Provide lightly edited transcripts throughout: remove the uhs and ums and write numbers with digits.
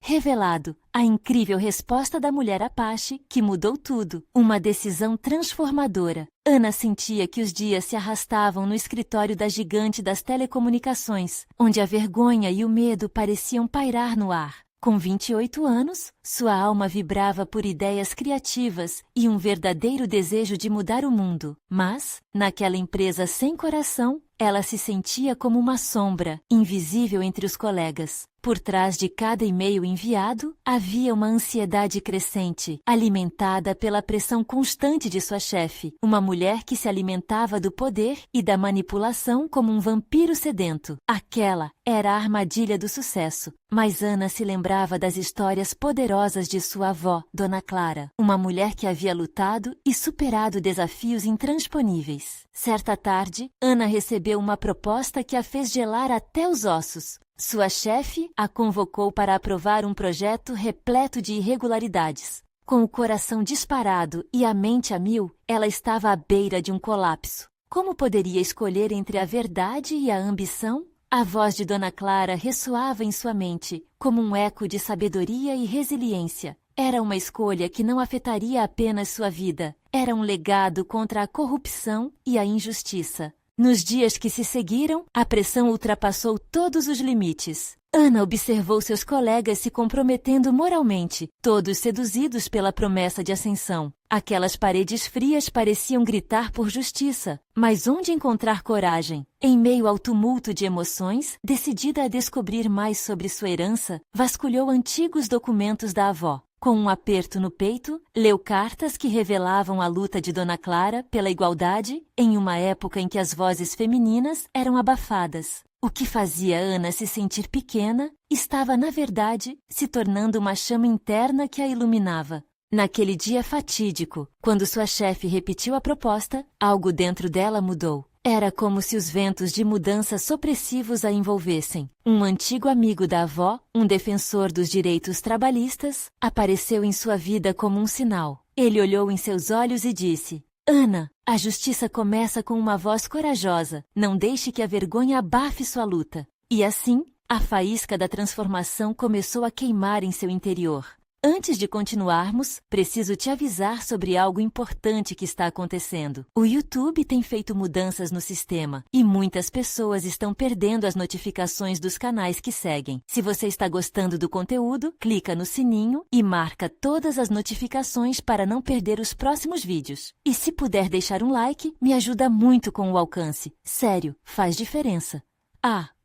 revelado a incrível resposta da mulher Apache que mudou tudo, uma decisão transformadora. Ana sentia que os dias se arrastavam no escritório da gigante das telecomunicações, onde a vergonha e o medo pareciam pairar no ar. Com 28 anos, sua alma vibrava por ideias criativas e um verdadeiro desejo de mudar o mundo. Mas, naquela empresa sem coração, ela se sentia como uma sombra, invisível entre os colegas. Por trás de cada e-mail enviado, havia uma ansiedade crescente, alimentada pela pressão constante de sua chefe, uma mulher que se alimentava do poder e da manipulação como um vampiro sedento. Aquela era a armadilha do sucesso. Mas Ana se lembrava das histórias poderosas de sua avó, Dona Clara, uma mulher que havia lutado e superado desafios intransponíveis. Certa tarde, Ana recebeu uma proposta que a fez gelar até os ossos. Sua chefe a convocou para aprovar um projeto repleto de irregularidades. Com o coração disparado e a mente a mil, ela estava à beira de um colapso. Como poderia escolher entre a verdade e a ambição? A voz de Dona Clara ressoava em sua mente, como um eco de sabedoria e resiliência. Era uma escolha que não afetaria apenas sua vida. Era um legado contra a corrupção e a injustiça. Nos dias que se seguiram, a pressão ultrapassou todos os limites. Ana observou seus colegas se comprometendo moralmente, todos seduzidos pela promessa de ascensão. Aquelas paredes frias pareciam gritar por justiça. Mas onde encontrar coragem? Em meio ao tumulto de emoções, decidida a descobrir mais sobre sua herança, vasculhou antigos documentos da avó. Com um aperto no peito, leu cartas que revelavam a luta de Dona Clara pela igualdade em uma época em que as vozes femininas eram abafadas. O que fazia Ana se sentir pequena estava, na verdade, se tornando uma chama interna que a iluminava. Naquele dia fatídico, quando sua chefe repetiu a proposta, algo dentro dela mudou. Era como se os ventos de mudança sopressivos a envolvessem. Um antigo amigo da avó, um defensor dos direitos trabalhistas, apareceu em sua vida como um sinal. Ele olhou em seus olhos e disse: Ana, a justiça começa com uma voz corajosa. Não deixe que a vergonha abafe sua luta. E assim, a faísca da transformação começou a queimar em seu interior. Antes de continuarmos, preciso te avisar sobre algo importante que está acontecendo. O YouTube tem feito mudanças no sistema e muitas pessoas estão perdendo as notificações dos canais que seguem. Se você está gostando do conteúdo, clica no sininho e marca todas as notificações para não perder os próximos vídeos. E se puder deixar um like, me ajuda muito com o alcance. Sério, faz diferença.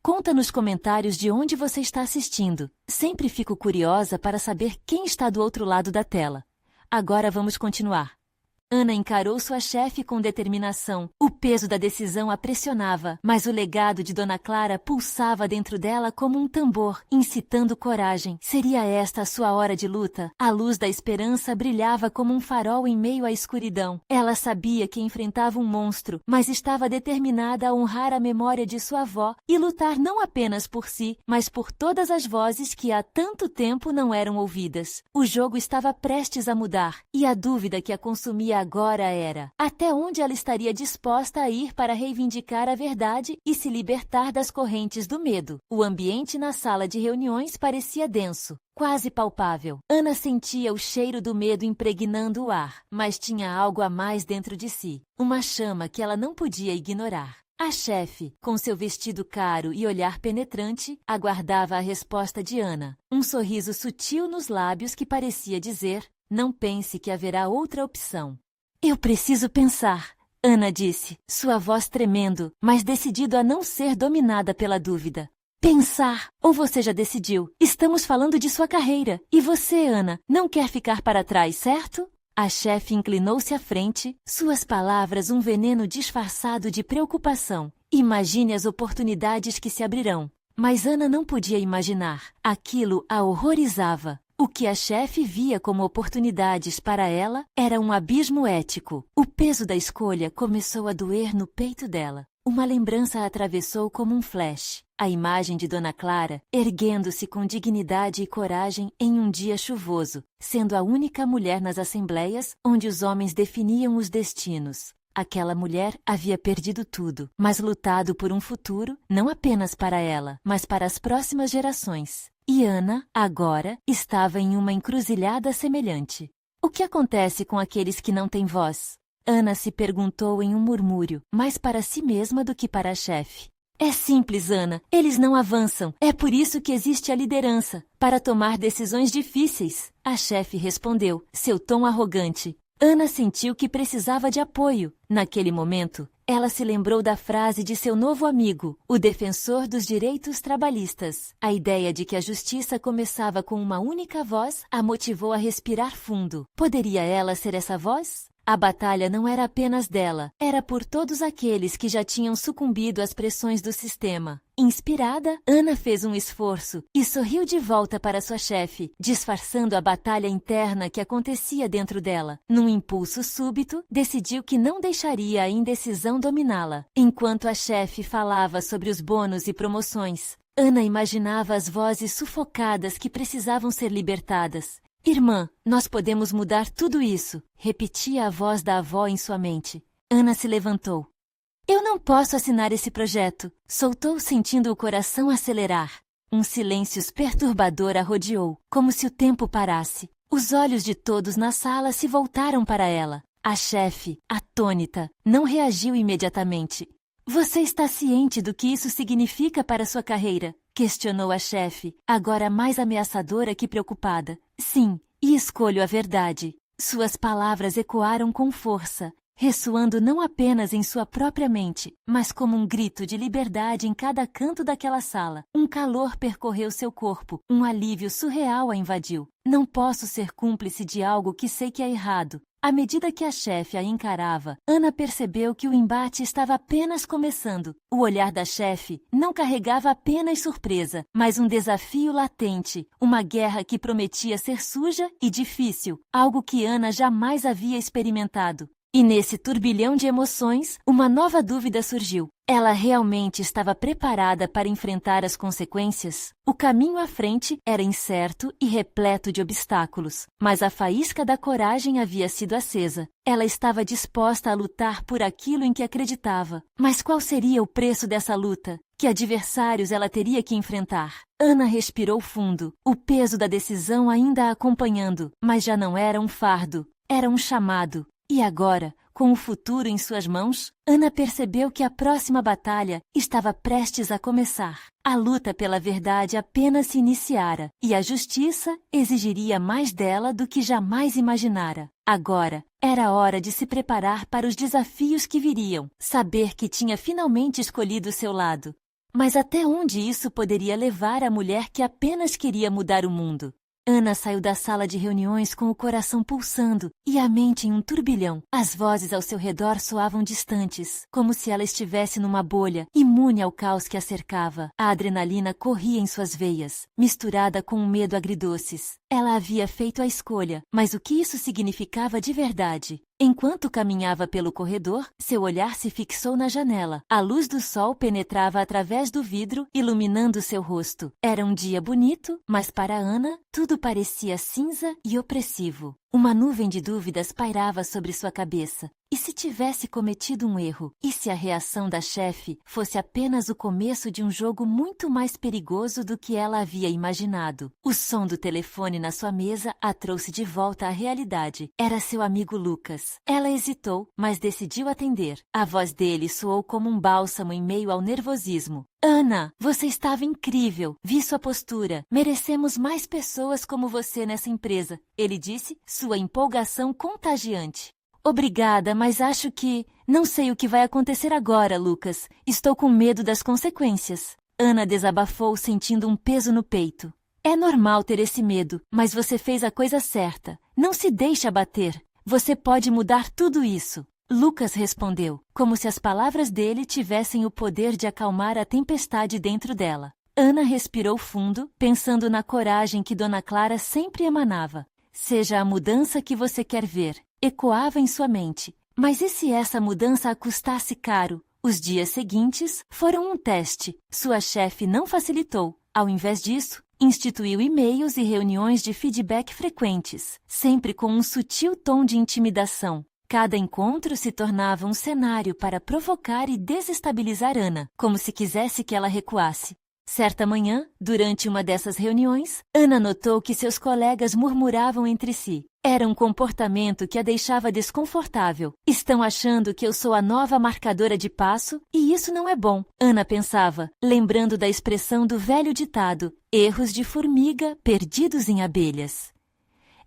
Conta nos comentários de onde você está assistindo. Sempre fico curiosa para saber quem está do outro lado da tela. Agora vamos continuar. Ana encarou sua chefe com determinação. O peso da decisão a pressionava, mas o legado de Dona Clara pulsava dentro dela como um tambor, incitando coragem. Seria esta a sua hora de luta? A luz da esperança brilhava como um farol em meio à escuridão. Ela sabia que enfrentava um monstro, mas estava determinada a honrar a memória de sua avó e lutar não apenas por si, mas por todas as vozes que há tanto tempo não eram ouvidas. O jogo estava prestes a mudar, e a dúvida que a consumia agora era: até onde ela estaria disposta a ir para reivindicar a verdade e se libertar das correntes do medo? O ambiente na sala de reuniões parecia denso, quase palpável. Ana sentia o cheiro do medo impregnando o ar, mas tinha algo a mais dentro de si, uma chama que ela não podia ignorar. A chefe, com seu vestido caro e olhar penetrante, aguardava a resposta de Ana. Um sorriso sutil nos lábios que parecia dizer: não pense que haverá outra opção. Eu preciso pensar, Ana disse, sua voz tremendo, mas decidido a não ser dominada pela dúvida. Pensar? Ou você já decidiu? Estamos falando de sua carreira. E você, Ana, não quer ficar para trás, certo? A chefe inclinou-se à frente, suas palavras um veneno disfarçado de preocupação. Imagine as oportunidades que se abrirão. Mas Ana não podia imaginar. Aquilo a horrorizava. O que a chefe via como oportunidades para ela era um abismo ético. O peso da escolha começou a doer no peito dela. Uma lembrança a atravessou como um flash. A imagem de Dona Clara, erguendo-se com dignidade e coragem em um dia chuvoso, sendo a única mulher nas assembleias onde os homens definiam os destinos. Aquela mulher havia perdido tudo, mas lutado por um futuro, não apenas para ela, mas para as próximas gerações. E Ana, agora, estava em uma encruzilhada semelhante. O que acontece com aqueles que não têm voz? Ana se perguntou em um murmúrio, mais para si mesma do que para a chefe. É simples, Ana. Eles não avançam. É por isso que existe a liderança, para tomar decisões difíceis. A chefe respondeu, seu tom arrogante. Ana sentiu que precisava de apoio. Naquele momento, ela se lembrou da frase de seu novo amigo, o defensor dos direitos trabalhistas. A ideia de que a justiça começava com uma única voz a motivou a respirar fundo. Poderia ela ser essa voz? A batalha não era apenas dela, era por todos aqueles que já tinham sucumbido às pressões do sistema. Inspirada, Ana fez um esforço e sorriu de volta para sua chefe, disfarçando a batalha interna que acontecia dentro dela. Num impulso súbito, decidiu que não deixaria a indecisão dominá-la. Enquanto a chefe falava sobre os bônus e promoções, Ana imaginava as vozes sufocadas que precisavam ser libertadas. Irmã, nós podemos mudar tudo isso, repetia a voz da avó em sua mente. Ana se levantou. Eu não posso assinar esse projeto, soltou sentindo o coração acelerar. Um silêncio perturbador a rodeou, como se o tempo parasse. Os olhos de todos na sala se voltaram para ela. A chefe, atônita, não reagiu imediatamente. Você está ciente do que isso significa para sua carreira? Questionou a chefe, agora mais ameaçadora que preocupada. Sim, e escolho a verdade. Suas palavras ecoaram com força, ressoando não apenas em sua própria mente, mas como um grito de liberdade em cada canto daquela sala. Um calor percorreu seu corpo, um alívio surreal a invadiu. Não posso ser cúmplice de algo que sei que é errado. À medida que a chefe a encarava, Ana percebeu que o embate estava apenas começando. O olhar da chefe não carregava apenas surpresa, mas um desafio latente, uma guerra que prometia ser suja e difícil, algo que Ana jamais havia experimentado. E nesse turbilhão de emoções, uma nova dúvida surgiu. Ela realmente estava preparada para enfrentar as consequências? O caminho à frente era incerto e repleto de obstáculos, mas a faísca da coragem havia sido acesa. Ela estava disposta a lutar por aquilo em que acreditava. Mas qual seria o preço dessa luta? Que adversários ela teria que enfrentar? Ana respirou fundo, o peso da decisão ainda a acompanhando, mas já não era um fardo, era um chamado. E agora, com o futuro em suas mãos, Ana percebeu que a próxima batalha estava prestes a começar. A luta pela verdade apenas se iniciara, e a justiça exigiria mais dela do que jamais imaginara. Agora, era hora de se preparar para os desafios que viriam, saber que tinha finalmente escolhido seu lado. Mas até onde isso poderia levar a mulher que apenas queria mudar o mundo? Ana saiu da sala de reuniões com o coração pulsando e a mente em um turbilhão. As vozes ao seu redor soavam distantes, como se ela estivesse numa bolha, imune ao caos que a cercava. A adrenalina corria em suas veias, misturada com um medo agridoces. Ela havia feito a escolha, mas o que isso significava de verdade? Enquanto caminhava pelo corredor, seu olhar se fixou na janela. A luz do sol penetrava através do vidro, iluminando seu rosto. Era um dia bonito, mas para Ana, tudo parecia cinza e opressivo. Uma nuvem de dúvidas pairava sobre sua cabeça. E se tivesse cometido um erro? E se a reação da chefe fosse apenas o começo de um jogo muito mais perigoso do que ela havia imaginado? O som do telefone na sua mesa a trouxe de volta à realidade. Era seu amigo Lucas. Ela hesitou, mas decidiu atender. A voz dele soou como um bálsamo em meio ao nervosismo. Ana, você estava incrível. Vi sua postura. Merecemos mais pessoas como você nessa empresa, ele disse, sua empolgação contagiante. Obrigada, mas acho que... Não sei o que vai acontecer agora, Lucas. Estou com medo das consequências. Ana desabafou, sentindo um peso no peito. É normal ter esse medo, mas você fez a coisa certa. Não se deixe abater. Você pode mudar tudo isso. Lucas respondeu, como se as palavras dele tivessem o poder de acalmar a tempestade dentro dela. Ana respirou fundo, pensando na coragem que Dona Clara sempre emanava. Seja a mudança que você quer ver, ecoava em sua mente. Mas e se essa mudança a custasse caro? Os dias seguintes foram um teste. Sua chefe não facilitou. Ao invés disso, instituiu e-mails e reuniões de feedback frequentes, sempre com um sutil tom de intimidação. Cada encontro se tornava um cenário para provocar e desestabilizar Ana, como se quisesse que ela recuasse. Certa manhã, durante uma dessas reuniões, Ana notou que seus colegas murmuravam entre si. Era um comportamento que a deixava desconfortável. Estão achando que eu sou a nova marcadora de passo e isso não é bom, Ana pensava, lembrando da expressão do velho ditado: erros de formiga perdidos em abelhas.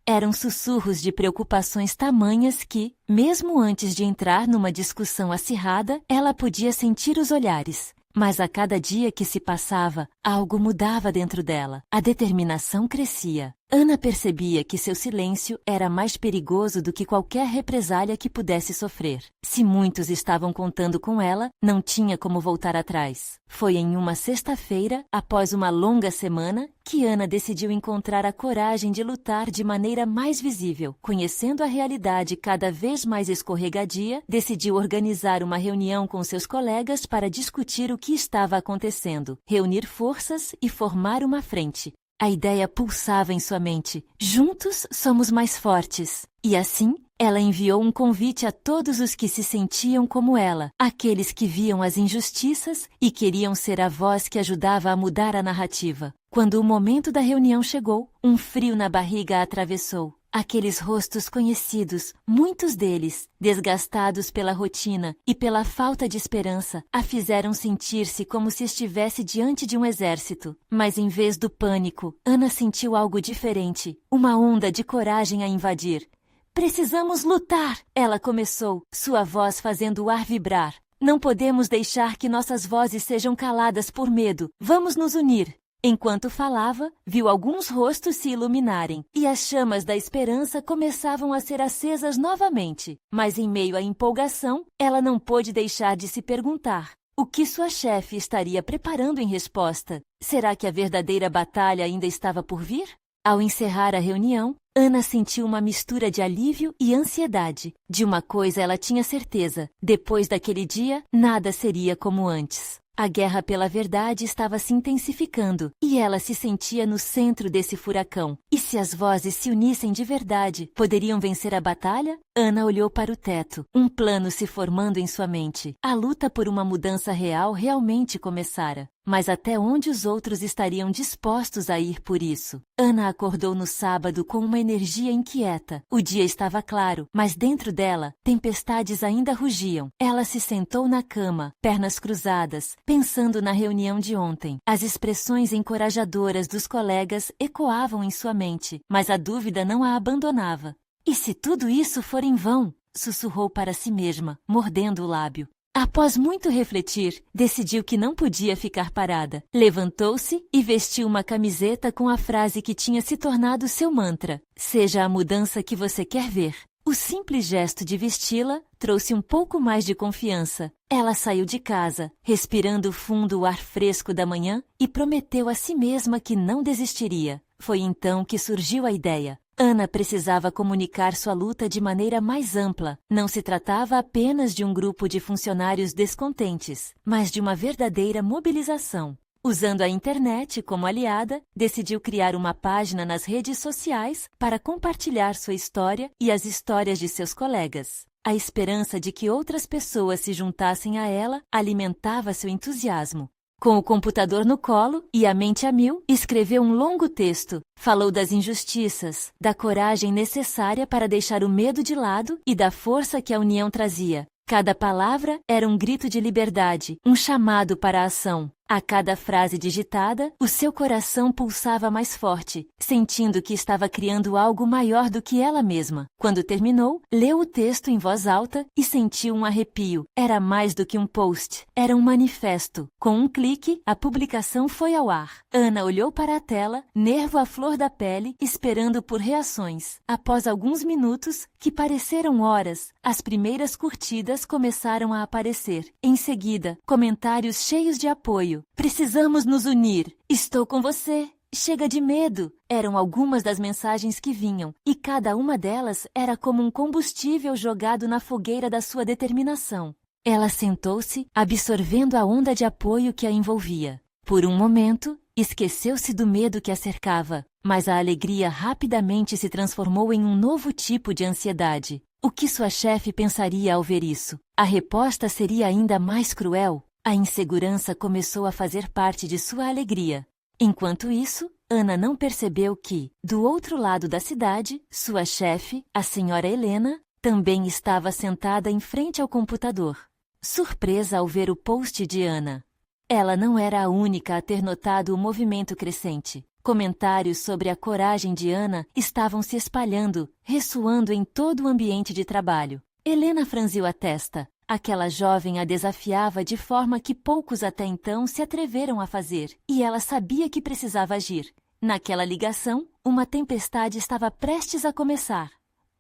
Eram sussurros de preocupações tamanhas que, mesmo antes de entrar numa discussão acirrada, ela podia sentir os olhares. Mas a cada dia que se passava, algo mudava dentro dela. A determinação crescia. Ana percebia que seu silêncio era mais perigoso do que qualquer represália que pudesse sofrer. Se muitos estavam contando com ela, não tinha como voltar atrás. Foi em uma sexta-feira, após uma longa semana, que Ana decidiu encontrar a coragem de lutar de maneira mais visível. Conhecendo a realidade cada vez mais escorregadia, decidiu organizar uma reunião com seus colegas para discutir o que estava acontecendo, reunir forças e formar uma frente. A ideia pulsava em sua mente. Juntos somos mais fortes. E assim, ela enviou um convite a todos os que se sentiam como ela, aqueles que viam as injustiças e queriam ser a voz que ajudava a mudar a narrativa. Quando o momento da reunião chegou, um frio na barriga a atravessou. Aqueles rostos conhecidos, muitos deles, desgastados pela rotina e pela falta de esperança, a fizeram sentir-se como se estivesse diante de um exército. Mas em vez do pânico, Ana sentiu algo diferente, uma onda de coragem a invadir. Precisamos lutar! Ela começou, sua voz fazendo o ar vibrar. Não podemos deixar que nossas vozes sejam caladas por medo. Vamos nos unir! Enquanto falava, viu alguns rostos se iluminarem, e as chamas da esperança começavam a ser acesas novamente. Mas em meio à empolgação, ela não pôde deixar de se perguntar: o que sua chefe estaria preparando em resposta? Será que a verdadeira batalha ainda estava por vir? Ao encerrar a reunião, Ana sentiu uma mistura de alívio e ansiedade. De uma coisa ela tinha certeza: depois daquele dia, nada seria como antes. A guerra pela verdade estava se intensificando e ela se sentia no centro desse furacão. E se as vozes se unissem de verdade, poderiam vencer a batalha? Ana olhou para o teto, um plano se formando em sua mente. A luta por uma mudança real realmente começara. Mas até onde os outros estariam dispostos a ir por isso? Ana acordou no sábado com uma energia inquieta. O dia estava claro, mas dentro dela, tempestades ainda rugiam. Ela se sentou na cama, pernas cruzadas, pensando na reunião de ontem. As expressões encorajadoras dos colegas ecoavam em sua mente, mas a dúvida não a abandonava. E se tudo isso for em vão? Sussurrou para si mesma, mordendo o lábio. Após muito refletir, decidiu que não podia ficar parada. Levantou-se e vestiu uma camiseta com a frase que tinha se tornado seu mantra: seja a mudança que você quer ver. O simples gesto de vesti-la trouxe um pouco mais de confiança. Ela saiu de casa, respirando fundo o ar fresco da manhã, e prometeu a si mesma que não desistiria. Foi então que surgiu a ideia. Ana precisava comunicar sua luta de maneira mais ampla. Não se tratava apenas de um grupo de funcionários descontentes, mas de uma verdadeira mobilização. Usando a internet como aliada, decidiu criar uma página nas redes sociais para compartilhar sua história e as histórias de seus colegas. A esperança de que outras pessoas se juntassem a ela alimentava seu entusiasmo. Com o computador no colo e a mente a mil, escreveu um longo texto. Falou das injustiças, da coragem necessária para deixar o medo de lado e da força que a união trazia. Cada palavra era um grito de liberdade, um chamado para a ação. A cada frase digitada, o seu coração pulsava mais forte, sentindo que estava criando algo maior do que ela mesma. Quando terminou, leu o texto em voz alta e sentiu um arrepio. Era mais do que um post, era um manifesto. Com um clique, a publicação foi ao ar. Ana olhou para a tela, nervo à flor da pele, esperando por reações. Após alguns minutos, que pareceram horas, as primeiras curtidas começaram a aparecer. Em seguida, comentários cheios de apoio. Precisamos nos unir. Estou com você. Chega de medo. Eram algumas das mensagens que vinham, e cada uma delas era como um combustível jogado na fogueira da sua determinação. Ela sentou-se, absorvendo a onda de apoio que a envolvia. Por um momento, esqueceu-se do medo que a cercava, mas a alegria rapidamente se transformou em um novo tipo de ansiedade. O O que sua chefe pensaria ao ver isso? A resposta seria ainda mais cruel. A insegurança começou a fazer parte de sua alegria. Enquanto isso, Ana não percebeu que, do outro lado da cidade, sua chefe, a senhora Helena, também estava sentada em frente ao computador. Surpresa ao ver o post de Ana. Ela não era a única a ter notado o movimento crescente. Comentários sobre a coragem de Ana estavam se espalhando, ressoando em todo o ambiente de trabalho. Helena franziu a testa. Aquela jovem a desafiava de forma que poucos até então se atreveram a fazer, e ela sabia que precisava agir. Naquela ligação, uma tempestade estava prestes a começar.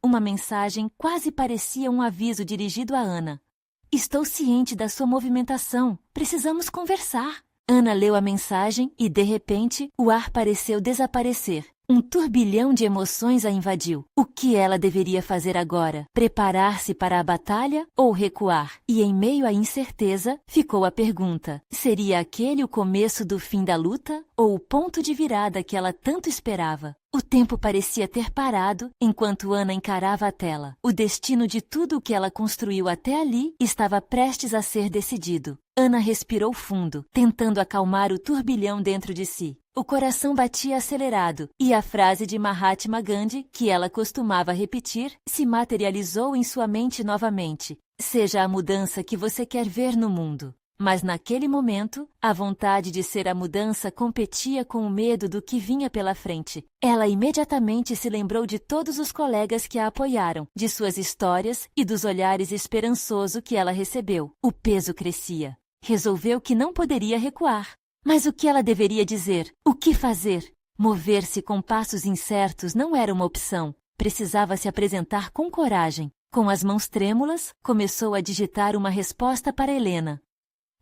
Uma mensagem quase parecia um aviso dirigido a Ana. Estou ciente da sua movimentação. Precisamos conversar. Ana leu a mensagem e, de repente, o ar pareceu desaparecer. Um turbilhão de emoções a invadiu. O que ela deveria fazer agora? Preparar-se para a batalha ou recuar? E em meio à incerteza, ficou a pergunta: seria aquele o começo do fim da luta ou o ponto de virada que ela tanto esperava? O tempo parecia ter parado enquanto Ana encarava a tela. O destino de tudo o que ela construiu até ali estava prestes a ser decidido. Ana respirou fundo, tentando acalmar o turbilhão dentro de si. O coração batia acelerado e a frase de Mahatma Gandhi, que ela costumava repetir, se materializou em sua mente novamente. Seja a mudança que você quer ver no mundo. Mas naquele momento, a vontade de ser a mudança competia com o medo do que vinha pela frente. Ela imediatamente se lembrou de todos os colegas que a apoiaram, de suas histórias e dos olhares esperançosos que ela recebeu. O peso crescia. Resolveu que não poderia recuar. Mas o que ela deveria dizer? O que fazer? Mover-se com passos incertos não era uma opção. Precisava se apresentar com coragem. Com as mãos trêmulas, começou a digitar uma resposta para Helena.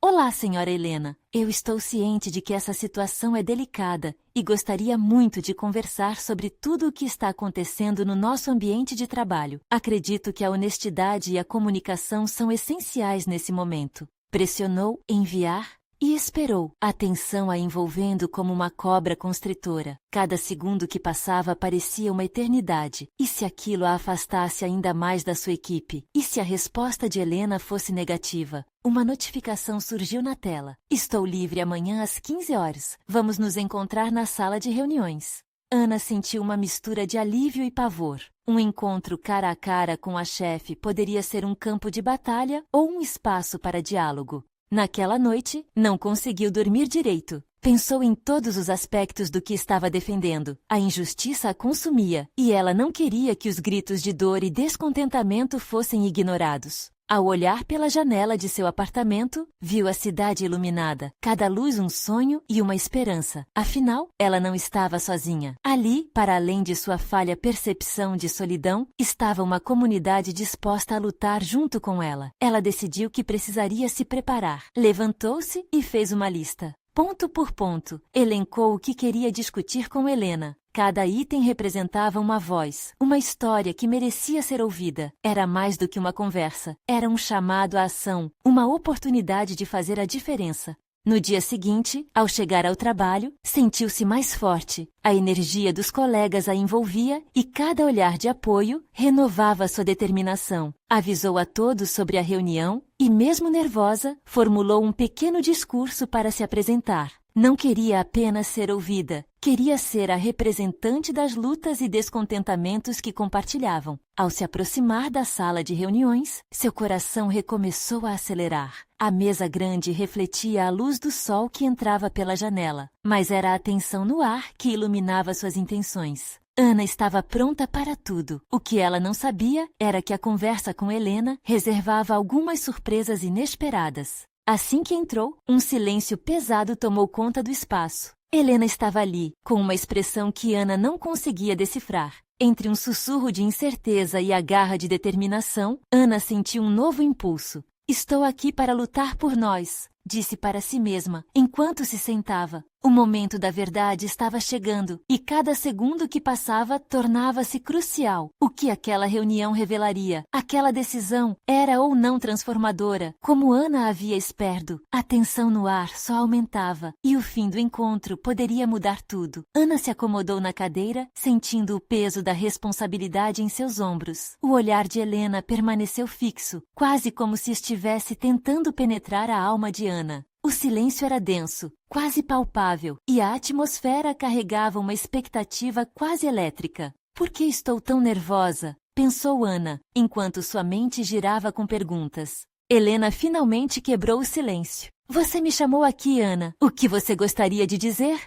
Olá, senhora Helena. Eu estou ciente de que essa situação é delicada e gostaria muito de conversar sobre tudo o que está acontecendo no nosso ambiente de trabalho. Acredito que a honestidade e a comunicação são essenciais nesse momento. Pressionou enviar e esperou, a tensão a envolvendo como uma cobra constritora. Cada segundo que passava parecia uma eternidade. E se aquilo a afastasse ainda mais da sua equipe? E se a resposta de Helena fosse negativa? Uma notificação surgiu na tela. Estou livre amanhã às 15 horas. Vamos nos encontrar na sala de reuniões. Ana sentiu uma mistura de alívio e pavor. Um encontro cara a cara com a chefe poderia ser um campo de batalha ou um espaço para diálogo. Naquela noite, não conseguiu dormir direito. Pensou em todos os aspectos do que estava defendendo. A injustiça a consumia, e ela não queria que os gritos de dor e descontentamento fossem ignorados. Ao olhar pela janela de seu apartamento, viu a cidade iluminada, cada luz um sonho e uma esperança. Afinal, ela não estava sozinha. Ali, para além de sua falha percepção de solidão, estava uma comunidade disposta a lutar junto com ela. Ela decidiu que precisaria se preparar. Levantou-se e fez uma lista. Ponto por ponto, elencou o que queria discutir com Helena. Cada item representava uma voz, uma história que merecia ser ouvida. Era mais do que uma conversa. Era um chamado à ação, uma oportunidade de fazer a diferença. No dia seguinte, ao chegar ao trabalho, sentiu-se mais forte. A energia dos colegas a envolvia e cada olhar de apoio renovava sua determinação. Avisou a todos sobre a reunião e, mesmo nervosa, formulou um pequeno discurso para se apresentar. Não queria apenas ser ouvida, queria ser a representante das lutas e descontentamentos que compartilhavam. Ao se aproximar da sala de reuniões, seu coração recomeçou a acelerar. A mesa grande refletia a luz do sol que entrava pela janela, mas era a tensão no ar que iluminava suas intenções. Ana estava pronta para tudo. O que ela não sabia era que a conversa com Helena reservava algumas surpresas inesperadas. Assim que entrou, um silêncio pesado tomou conta do espaço. Helena estava ali, com uma expressão que Ana não conseguia decifrar. Entre um sussurro de incerteza e a garra de determinação, Ana sentiu um novo impulso. Estou aqui para lutar por nós. disse para si mesma, enquanto se sentava. O momento da verdade estava chegando, e cada segundo que passava tornava-se crucial. O que aquela reunião revelaria? Aquela decisão era ou não transformadora, como Ana havia esperado. A tensão no ar só aumentava, e o fim do encontro poderia mudar tudo. Ana se acomodou na cadeira, sentindo o peso da responsabilidade em seus ombros. O olhar de Helena permaneceu fixo, quase como se estivesse tentando penetrar a alma de Ana. O silêncio era denso, quase palpável, e a atmosfera carregava uma expectativa quase elétrica. Por que estou tão nervosa? Pensou Ana, enquanto sua mente girava com perguntas. Helena finalmente quebrou o silêncio. Você me chamou aqui, Ana. O que você gostaria de dizer?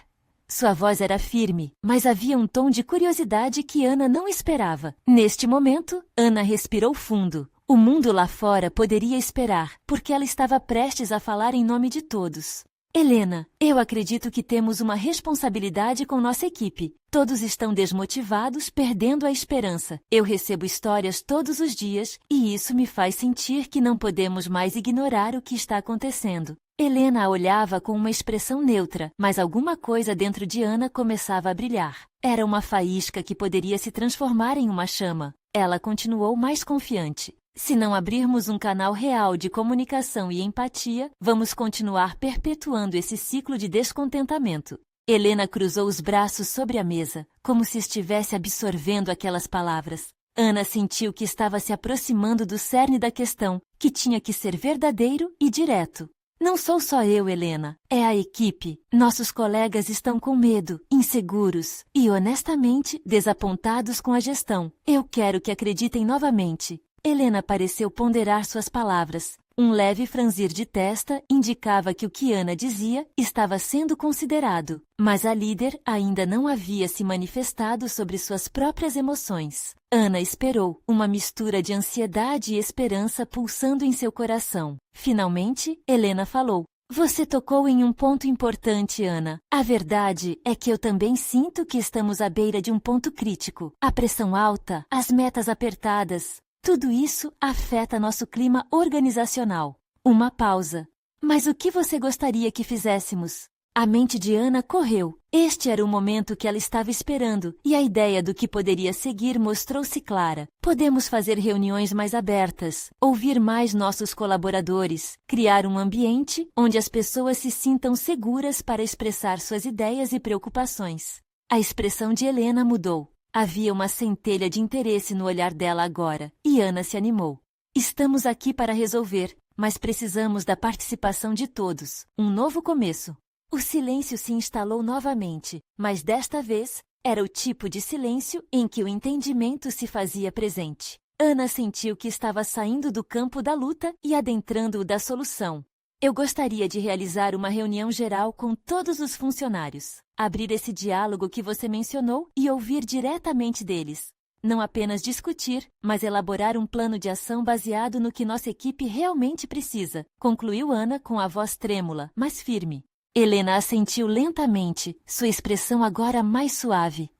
Sua voz era firme, mas havia um tom de curiosidade que Ana não esperava. Neste momento, Ana respirou fundo. O mundo lá fora poderia esperar, porque ela estava prestes a falar em nome de todos. Helena, eu acredito que temos uma responsabilidade com nossa equipe. Todos estão desmotivados, perdendo a esperança. Eu recebo histórias todos os dias, e isso me faz sentir que não podemos mais ignorar o que está acontecendo. Helena a olhava com uma expressão neutra, mas alguma coisa dentro de Ana começava a brilhar. Era uma faísca que poderia se transformar em uma chama. Ela continuou mais confiante. Se não abrirmos um canal real de comunicação e empatia, vamos continuar perpetuando esse ciclo de descontentamento. Helena cruzou os braços sobre a mesa, como se estivesse absorvendo aquelas palavras. Ana sentiu que estava se aproximando do cerne da questão, que tinha que ser verdadeiro e direto. Não sou só eu, Helena. É a equipe. Nossos colegas estão com medo, inseguros e, honestamente, desapontados com a gestão. Eu quero que acreditem novamente. Helena pareceu ponderar suas palavras. Um leve franzir de testa indicava que o que Ana dizia estava sendo considerado, mas a líder ainda não havia se manifestado sobre suas próprias emoções. Ana esperou, uma mistura de ansiedade e esperança pulsando em seu coração. Finalmente, Helena falou. Você tocou em um ponto importante, Ana. A verdade é que eu também sinto que estamos à beira de um ponto crítico. A pressão alta, as metas apertadas. Tudo isso afeta nosso clima organizacional. Uma pausa. Mas o que você gostaria que fizéssemos? A mente de Ana correu. Este era o momento que ela estava esperando, e a ideia do que poderia seguir mostrou-se clara. Podemos fazer reuniões mais abertas, ouvir mais nossos colaboradores, criar um ambiente onde as pessoas se sintam seguras para expressar suas ideias e preocupações. A expressão de Helena mudou. Havia uma centelha de interesse no olhar dela agora, e Ana se animou. Estamos aqui para resolver, mas precisamos da participação de todos. Um novo começo. O silêncio se instalou novamente, mas desta vez era o tipo de silêncio em que o entendimento se fazia presente. Ana sentiu que estava saindo do campo da luta e adentrando o da solução. Eu gostaria de realizar uma reunião geral com todos os funcionários, abrir esse diálogo que você mencionou e ouvir diretamente deles. Não apenas discutir, mas elaborar um plano de ação baseado no que nossa equipe realmente precisa, concluiu Ana com a voz trêmula, mas firme. Helena assentiu lentamente, sua expressão agora mais suave.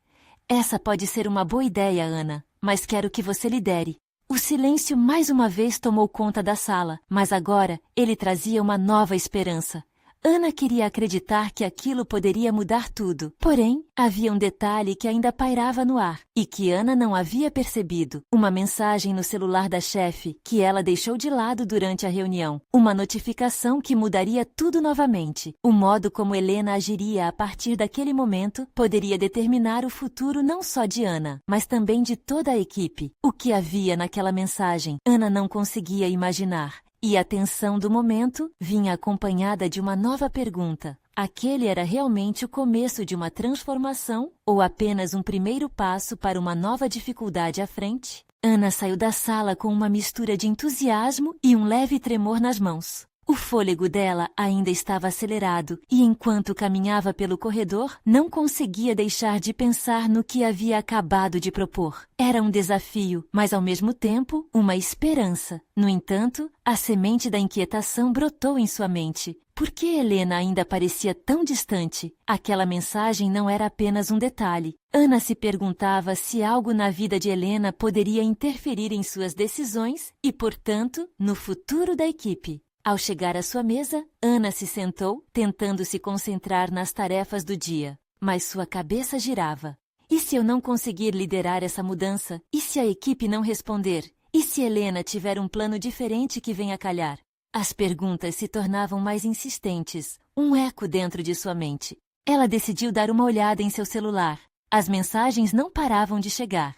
Essa pode ser uma boa ideia, Ana, mas quero que você lidere. O silêncio mais uma vez tomou conta da sala, mas agora ele trazia uma nova esperança. Ana queria acreditar que aquilo poderia mudar tudo. Porém, havia um detalhe que ainda pairava no ar e que Ana não havia percebido. Uma mensagem no celular da chefe que ela deixou de lado durante a reunião. Uma notificação que mudaria tudo novamente. O modo como Helena agiria a partir daquele momento poderia determinar o futuro não só de Ana, mas também de toda a equipe. O que havia naquela mensagem? Ana não conseguia imaginar. E a tensão do momento vinha acompanhada de uma nova pergunta. Aquele era realmente o começo de uma transformação ou apenas um primeiro passo para uma nova dificuldade à frente? Ana saiu da sala com uma mistura de entusiasmo e um leve tremor nas mãos. O fôlego dela ainda estava acelerado e, enquanto caminhava pelo corredor, não conseguia deixar de pensar no que havia acabado de propor. Era um desafio, mas ao mesmo tempo, uma esperança. No entanto, a semente da inquietação brotou em sua mente. Por que Helena ainda parecia tão distante? Aquela mensagem não era apenas um detalhe. Ana se perguntava se algo na vida de Helena poderia interferir em suas decisões e, portanto, no futuro da equipe. Ao chegar à sua mesa, Ana se sentou, tentando se concentrar nas tarefas do dia. Mas sua cabeça girava. E se eu não conseguir liderar essa mudança? E se a equipe não responder? E se Helena tiver um plano diferente que venha calhar? As perguntas se tornavam mais insistentes, um eco dentro de sua mente. Ela decidiu dar uma olhada em seu celular. As mensagens não paravam de chegar.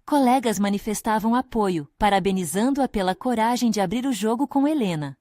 Colegas manifestavam apoio, parabenizando-a pela coragem de abrir o jogo com Helena.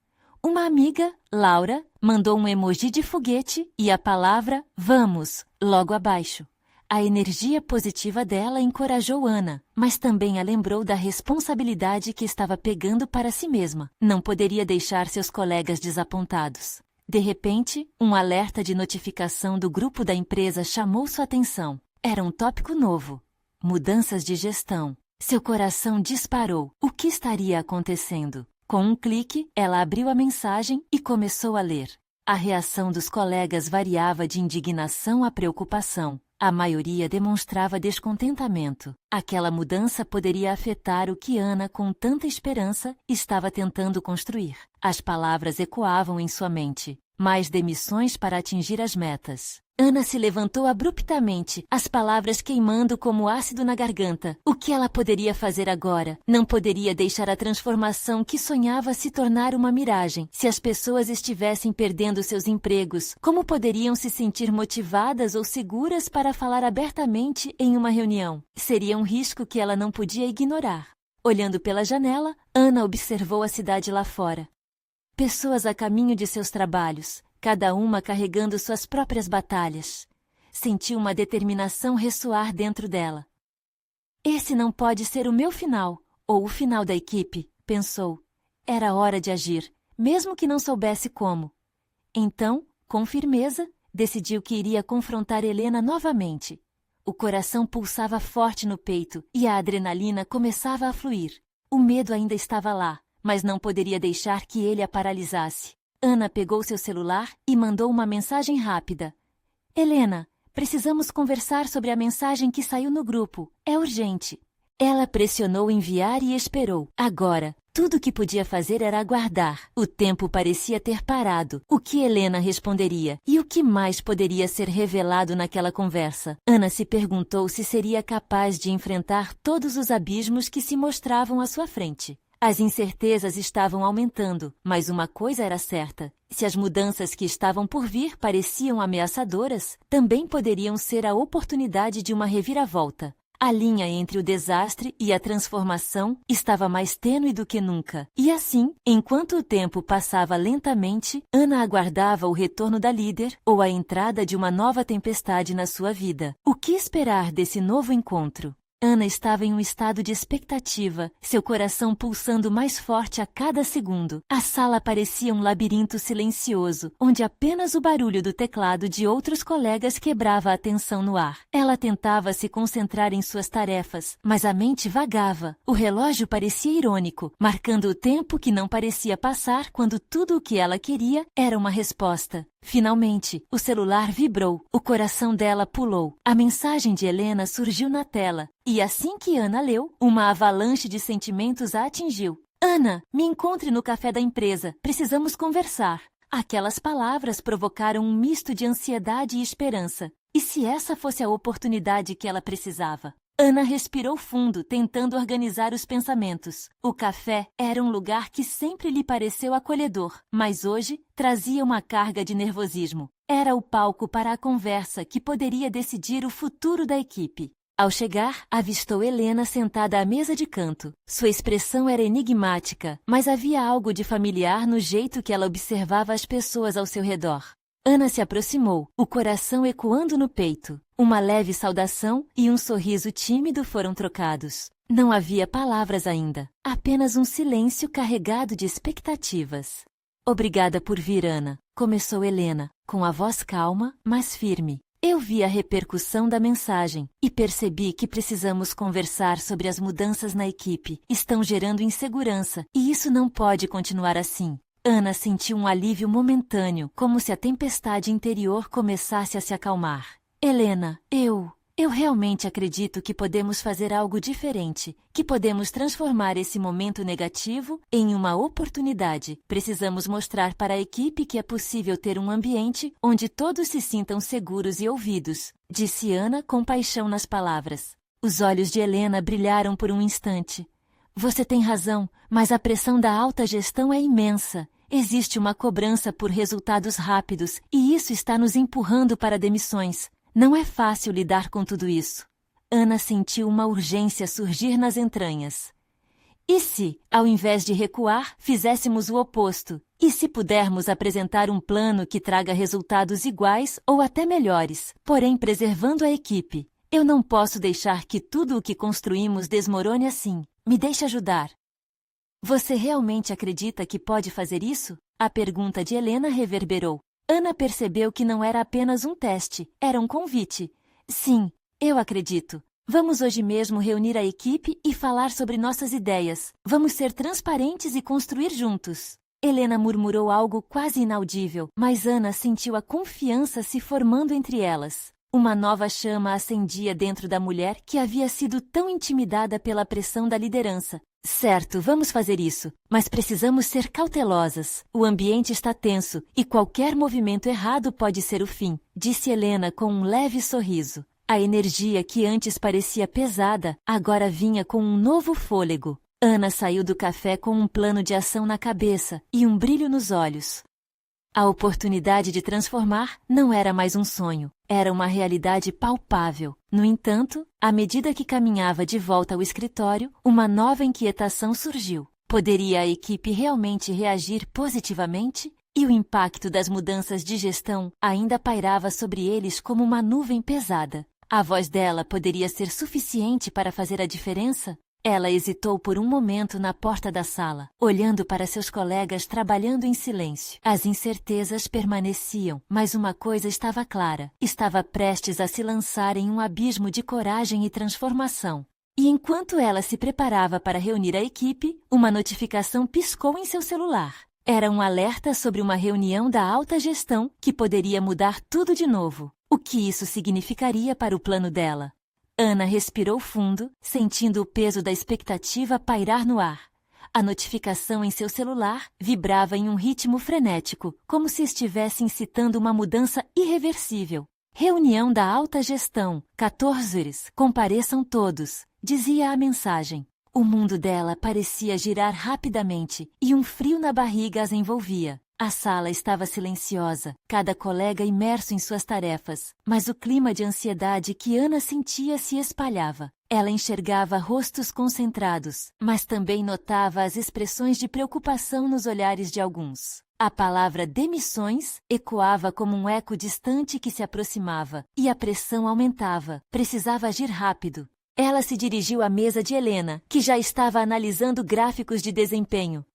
Uma amiga, Laura, mandou um emoji de foguete e a palavra "vamos" logo abaixo. A energia positiva dela encorajou Ana, mas também a lembrou da responsabilidade que estava pegando para si mesma. Não poderia deixar seus colegas desapontados. De repente, um alerta de notificação do grupo da empresa chamou sua atenção. Era um tópico novo. Mudanças de gestão. Seu coração disparou. O que estaria acontecendo? Com um clique, ela abriu a mensagem e começou a ler. A reação dos colegas variava de indignação a preocupação. A maioria demonstrava descontentamento. Aquela mudança poderia afetar o que Ana, com tanta esperança, estava tentando construir. As palavras ecoavam em sua mente. Mais demissões para atingir as metas. Ana se levantou abruptamente, as palavras queimando como ácido na garganta. O que ela poderia fazer agora? Não poderia deixar a transformação que sonhava se tornar uma miragem. Se as pessoas estivessem perdendo seus empregos, como poderiam se sentir motivadas ou seguras para falar abertamente em uma reunião? Seria um risco que ela não podia ignorar. Olhando pela janela, Ana observou a cidade lá fora. Pessoas a caminho de seus trabalhos, cada uma carregando suas próprias batalhas. Sentiu uma determinação ressoar dentro dela. Esse não pode ser o meu final, ou o final da equipe, pensou. Era hora de agir, mesmo que não soubesse como. Então, com firmeza, decidiu que iria confrontar Helena novamente. O coração pulsava forte no peito e a adrenalina começava a fluir. O medo ainda estava lá, mas não poderia deixar que ele a paralisasse. Ana pegou seu celular e mandou uma mensagem rápida. Helena, precisamos conversar sobre a mensagem que saiu no grupo. É urgente. Ela pressionou enviar e esperou. Agora, tudo o que podia fazer era aguardar. O tempo parecia ter parado. O que Helena responderia? E o que mais poderia ser revelado naquela conversa? Ana se perguntou se seria capaz de enfrentar todos os abismos que se mostravam à sua frente. As incertezas estavam aumentando, mas uma coisa era certa. Se as mudanças que estavam por vir pareciam ameaçadoras, também poderiam ser a oportunidade de uma reviravolta. A linha entre o desastre e a transformação estava mais tênue do que nunca. E assim, enquanto o tempo passava lentamente, Ana aguardava o retorno da líder ou a entrada de uma nova tempestade na sua vida. O que esperar desse novo encontro? Ana estava em um estado de expectativa, seu coração pulsando mais forte a cada segundo. A sala parecia um labirinto silencioso, onde apenas o barulho do teclado de outros colegas quebrava a tensão no ar. Ela tentava se concentrar em suas tarefas, mas a mente vagava. O relógio parecia irônico, marcando o tempo que não parecia passar quando tudo o que ela queria era uma resposta. Finalmente, o celular vibrou. O coração dela pulou. A mensagem de Helena surgiu na tela. E assim que Ana leu, uma avalanche de sentimentos a atingiu. Ana, me encontre no café da empresa. Precisamos conversar. Aquelas palavras provocaram um misto de ansiedade e esperança. E se essa fosse a oportunidade que ela precisava? Ana respirou fundo, tentando organizar os pensamentos. O café era um lugar que sempre lhe pareceu acolhedor, mas hoje trazia uma carga de nervosismo. Era o palco para a conversa que poderia decidir o futuro da equipe. Ao chegar, avistou Helena sentada à mesa de canto. Sua expressão era enigmática, mas havia algo de familiar no jeito que ela observava as pessoas ao seu redor. Ana se aproximou, o coração ecoando no peito. Uma leve saudação e um sorriso tímido foram trocados. Não havia palavras ainda, apenas um silêncio carregado de expectativas. Obrigada por vir, Ana, começou Helena, com a voz calma, mas firme. Eu vi a repercussão da mensagem e percebi que precisamos conversar sobre as mudanças na equipe. Estão gerando insegurança e isso não pode continuar assim. Ana sentiu um alívio momentâneo, como se a tempestade interior começasse a se acalmar. Helena, Eu realmente acredito que podemos fazer algo diferente, que podemos transformar esse momento negativo em uma oportunidade. Precisamos mostrar para a equipe que é possível ter um ambiente onde todos se sintam seguros e ouvidos, disse Ana com paixão nas palavras. Os olhos de Helena brilharam por um instante. Você tem razão, mas a pressão da alta gestão é imensa. Existe uma cobrança por resultados rápidos e isso está nos empurrando para demissões. Não é fácil lidar com tudo isso. Ana sentiu uma urgência surgir nas entranhas. E se, ao invés de recuar, fizéssemos o oposto? E se pudermos apresentar um plano que traga resultados iguais ou até melhores, porém preservando a equipe? Eu não posso deixar que tudo o que construímos desmorone assim. Me deixe ajudar. Você realmente acredita que pode fazer isso? A pergunta de Helena reverberou. Ana percebeu que não era apenas um teste, era um convite. Sim, eu acredito. Vamos hoje mesmo reunir a equipe e falar sobre nossas ideias. Vamos ser transparentes e construir juntos. Helena murmurou algo quase inaudível, mas Ana sentiu a confiança se formando entre elas. Uma nova chama acendia dentro da mulher que havia sido tão intimidada pela pressão da liderança. Certo, vamos fazer isso, mas precisamos ser cautelosas. O ambiente está tenso e qualquer movimento errado pode ser o fim, disse Helena com um leve sorriso. A energia que antes parecia pesada, agora vinha com um novo fôlego. Ana saiu do café com um plano de ação na cabeça e um brilho nos olhos. A oportunidade de transformar não era mais um sonho, era uma realidade palpável. No entanto, à medida que caminhava de volta ao escritório, uma nova inquietação surgiu. Poderia a equipe realmente reagir positivamente? E o impacto das mudanças de gestão ainda pairava sobre eles como uma nuvem pesada. A voz dela poderia ser suficiente para fazer a diferença? Ela hesitou por um momento na porta da sala, olhando para seus colegas trabalhando em silêncio. As incertezas permaneciam, mas uma coisa estava clara. Estava prestes a se lançar em um abismo de coragem e transformação. E enquanto ela se preparava para reunir a equipe, uma notificação piscou em seu celular. Era um alerta sobre uma reunião da alta gestão que poderia mudar tudo de novo. O que isso significaria para o plano dela? Ana respirou fundo, sentindo o peso da expectativa pairar no ar. A notificação em seu celular vibrava em um ritmo frenético, como se estivesse incitando uma mudança irreversível. Reunião da alta gestão, 14 horas, compareçam todos, dizia a mensagem. O mundo dela parecia girar rapidamente e um frio na barriga as envolvia. A sala estava silenciosa, cada colega imerso em suas tarefas, mas o clima de ansiedade que Ana sentia se espalhava. Ela enxergava rostos concentrados, mas também notava as expressões de preocupação nos olhares de alguns. A palavra demissões ecoava como um eco distante que se aproximava, e a pressão aumentava. Precisava agir rápido. Ela se dirigiu à mesa de Helena, que já estava analisando gráficos de desempenho.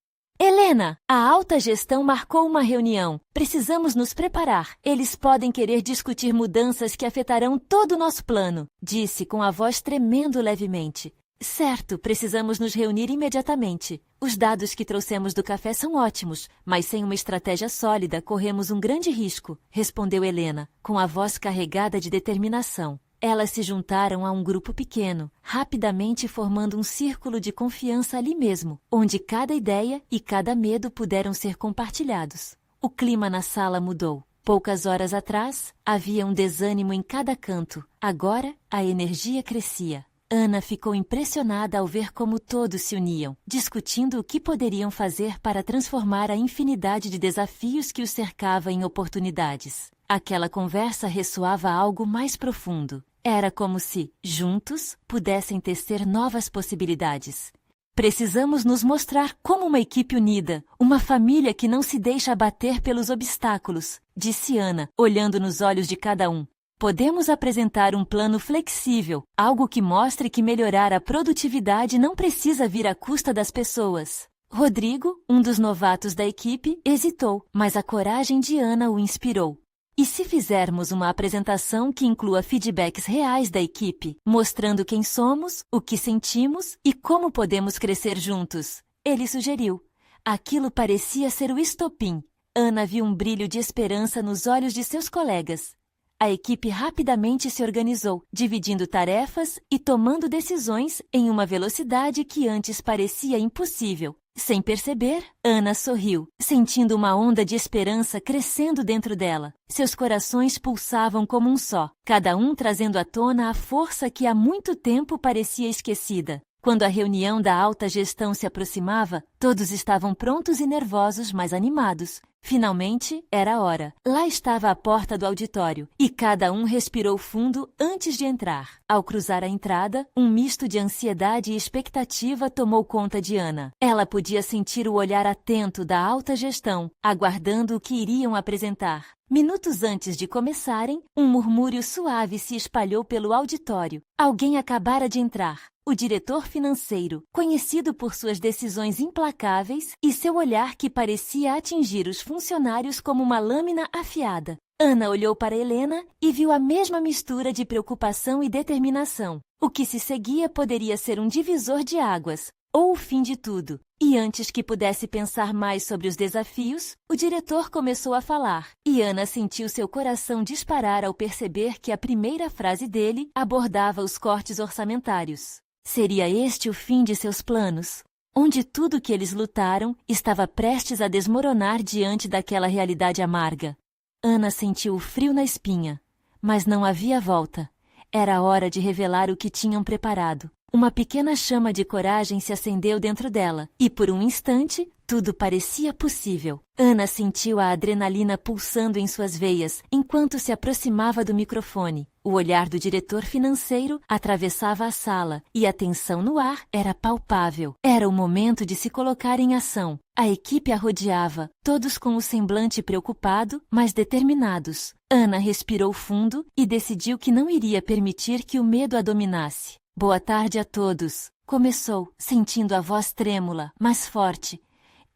Helena, a alta gestão marcou uma reunião. Precisamos nos preparar. Eles podem querer discutir mudanças que afetarão todo o nosso plano, disse com a voz tremendo levemente. Certo, precisamos nos reunir imediatamente. Os dados que trouxemos do café são ótimos, mas sem uma estratégia sólida corremos um grande risco, respondeu Helena, com a voz carregada de determinação. Elas se juntaram a um grupo pequeno, rapidamente formando um círculo de confiança ali mesmo, onde cada ideia e cada medo puderam ser compartilhados. O clima na sala mudou. Poucas horas atrás, havia um desânimo em cada canto. Agora, a energia crescia. Ana ficou impressionada ao ver como todos se uniam, discutindo o que poderiam fazer para transformar a infinidade de desafios que os cercava em oportunidades. Aquela conversa ressoava algo mais profundo. Era como se, juntos, pudessem tecer novas possibilidades. Precisamos nos mostrar como uma equipe unida, uma família que não se deixa abater pelos obstáculos, disse Ana, olhando nos olhos de cada um. Podemos apresentar um plano flexível, algo que mostre que melhorar a produtividade não precisa vir à custa das pessoas. Rodrigo, um dos novatos da equipe, hesitou, mas a coragem de Ana o inspirou. E se fizermos uma apresentação que inclua feedbacks reais da equipe, mostrando quem somos, o que sentimos e como podemos crescer juntos? Ele sugeriu. Aquilo parecia ser o estopim. Ana viu um brilho de esperança nos olhos de seus colegas. A equipe rapidamente se organizou, dividindo tarefas e tomando decisões em uma velocidade que antes parecia impossível. Sem perceber, Ana sorriu, sentindo uma onda de esperança crescendo dentro dela. Seus corações pulsavam como um só, cada um trazendo à tona a força que há muito tempo parecia esquecida. Quando a reunião da alta gestão se aproximava, todos estavam prontos e nervosos, mas animados. Finalmente, era a hora. Lá estava a porta do auditório, e cada um respirou fundo antes de entrar. Ao cruzar a entrada, um misto de ansiedade e expectativa tomou conta de Ana. Ela podia sentir o olhar atento da alta gestão, aguardando o que iriam apresentar. Minutos antes de começarem, um murmúrio suave se espalhou pelo auditório. Alguém acabara de entrar. O diretor financeiro, conhecido por suas decisões implacáveis e seu olhar que parecia atingir os funcionários como uma lâmina afiada. Ana olhou para Helena e viu a mesma mistura de preocupação e determinação. O que se seguia poderia ser um divisor de águas, ou o fim de tudo. E antes que pudesse pensar mais sobre os desafios, o diretor começou a falar, e Ana sentiu seu coração disparar ao perceber que a primeira frase dele abordava os cortes orçamentários. Seria este o fim de seus planos, onde tudo que eles lutaram estava prestes a desmoronar diante daquela realidade amarga. Ana sentiu o frio na espinha, mas não havia volta. Era hora de revelar o que tinham preparado. Uma pequena chama de coragem se acendeu dentro dela, e por um instante, tudo parecia possível. Ana sentiu a adrenalina pulsando em suas veias enquanto se aproximava do microfone. O olhar do diretor financeiro atravessava a sala, e a tensão no ar era palpável. Era o momento de se colocar em ação. A equipe a rodeava, todos com o semblante preocupado, mas determinados. Ana respirou fundo e decidiu que não iria permitir que o medo a dominasse. Boa tarde a todos. Começou, sentindo a voz trêmula, mas forte.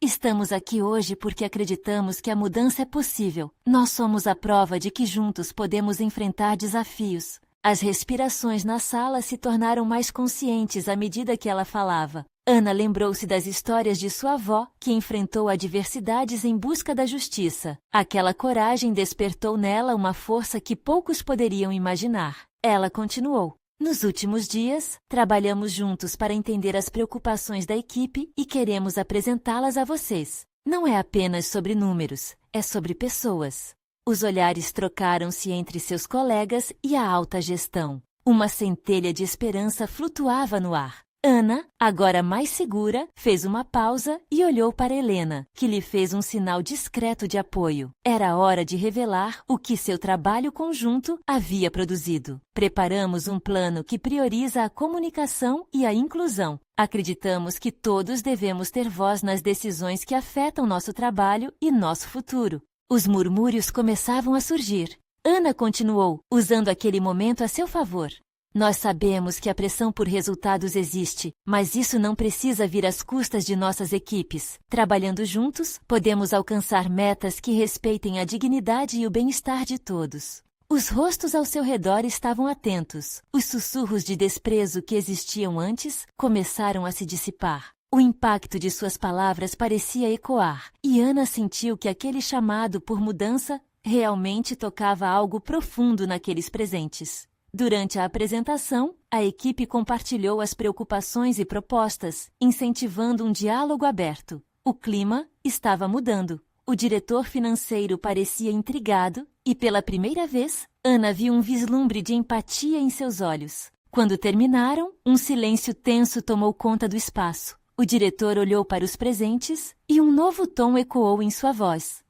Estamos aqui hoje porque acreditamos que a mudança é possível. Nós somos a prova de que juntos podemos enfrentar desafios. As respirações na sala se tornaram mais conscientes à medida que ela falava. Ana lembrou-se das histórias de sua avó, que enfrentou adversidades em busca da justiça. Aquela coragem despertou nela uma força que poucos poderiam imaginar. Ela continuou. Nos últimos dias, trabalhamos juntos para entender as preocupações da equipe e queremos apresentá-las a vocês. Não é apenas sobre números, é sobre pessoas. Os olhares trocaram-se entre seus colegas e a alta gestão. Uma centelha de esperança flutuava no ar. Ana, agora mais segura, fez uma pausa e olhou para Helena, que lhe fez um sinal discreto de apoio. Era hora de revelar o que seu trabalho conjunto havia produzido. Preparamos um plano que prioriza a comunicação e a inclusão. Acreditamos que todos devemos ter voz nas decisões que afetam nosso trabalho e nosso futuro. Os murmúrios começavam a surgir. Ana continuou, usando aquele momento a seu favor. Nós sabemos que a pressão por resultados existe, mas isso não precisa vir às custas de nossas equipes. Trabalhando juntos, podemos alcançar metas que respeitem a dignidade e o bem-estar de todos. Os rostos ao seu redor estavam atentos. Os sussurros de desprezo que existiam antes começaram a se dissipar. O impacto de suas palavras parecia ecoar, e Ana sentiu que aquele chamado por mudança realmente tocava algo profundo naqueles presentes. Durante a apresentação, a equipe compartilhou as preocupações e propostas, incentivando um diálogo aberto. O clima estava mudando. O diretor financeiro parecia intrigado e, pela primeira vez, Ana viu um vislumbre de empatia em seus olhos. Quando terminaram, um silêncio tenso tomou conta do espaço. O diretor olhou para os presentes e um novo tom ecoou em sua voz.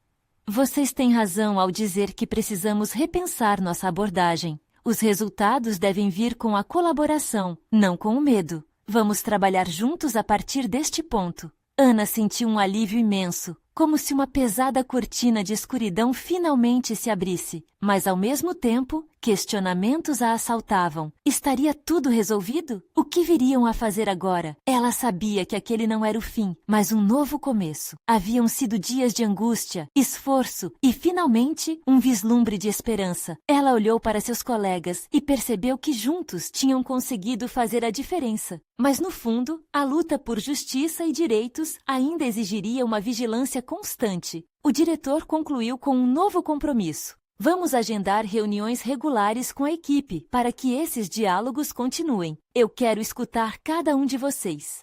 Vocês têm razão ao dizer que precisamos repensar nossa abordagem. Os resultados devem vir com a colaboração, não com o medo. Vamos trabalhar juntos a partir deste ponto. Ana sentiu um alívio imenso, como se uma pesada cortina de escuridão finalmente se abrisse. Mas, ao mesmo tempo, questionamentos a assaltavam. Estaria tudo resolvido? O que viriam a fazer agora? Ela sabia que aquele não era o fim, mas um novo começo. Haviam sido dias de angústia, esforço e, finalmente, um vislumbre de esperança. Ela olhou para seus colegas e percebeu que juntos tinham conseguido fazer a diferença. Mas, no fundo, a luta por justiça e direitos ainda exigiria uma vigilância constante. O diretor concluiu com um novo compromisso. Vamos agendar reuniões regulares com a equipe para que esses diálogos continuem. Eu quero escutar cada um de vocês.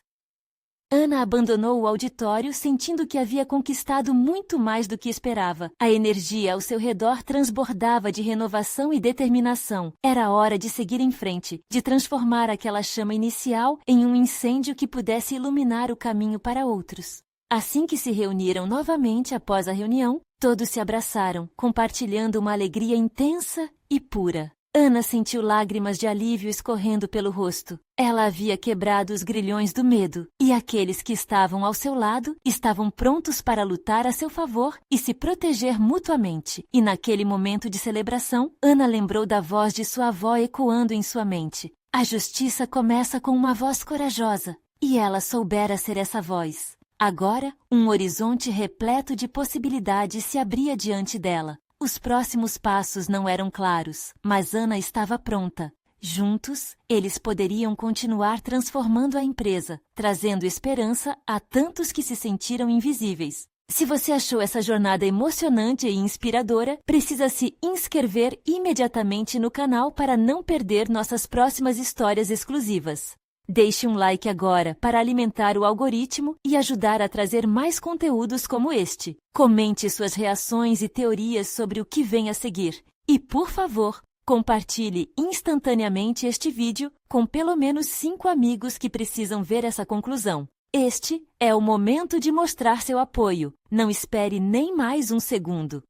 Ana abandonou o auditório sentindo que havia conquistado muito mais do que esperava. A energia ao seu redor transbordava de renovação e determinação. Era hora de seguir em frente, de transformar aquela chama inicial em um incêndio que pudesse iluminar o caminho para outros. Assim que se reuniram novamente após a reunião, todos se abraçaram, compartilhando uma alegria intensa e pura. Ana sentiu lágrimas de alívio escorrendo pelo rosto. Ela havia quebrado os grilhões do medo, e aqueles que estavam ao seu lado estavam prontos para lutar a seu favor e se proteger mutuamente. E naquele momento de celebração, Ana lembrou da voz de sua avó ecoando em sua mente. A justiça começa com uma voz corajosa, e ela soubera ser essa voz. Agora, um horizonte repleto de possibilidades se abria diante dela. Os próximos passos não eram claros, mas Ana estava pronta. Juntos, eles poderiam continuar transformando a empresa, trazendo esperança a tantos que se sentiram invisíveis. Se você achou essa jornada emocionante e inspiradora, precisa se inscrever imediatamente no canal para não perder nossas próximas histórias exclusivas. Deixe um like agora para alimentar o algoritmo e ajudar a trazer mais conteúdos como este. Comente suas reações e teorias sobre o que vem a seguir. E, por favor, compartilhe instantaneamente este vídeo com pelo menos 5 amigos que precisam ver essa conclusão. Este é o momento de mostrar seu apoio. Não espere nem mais um segundo.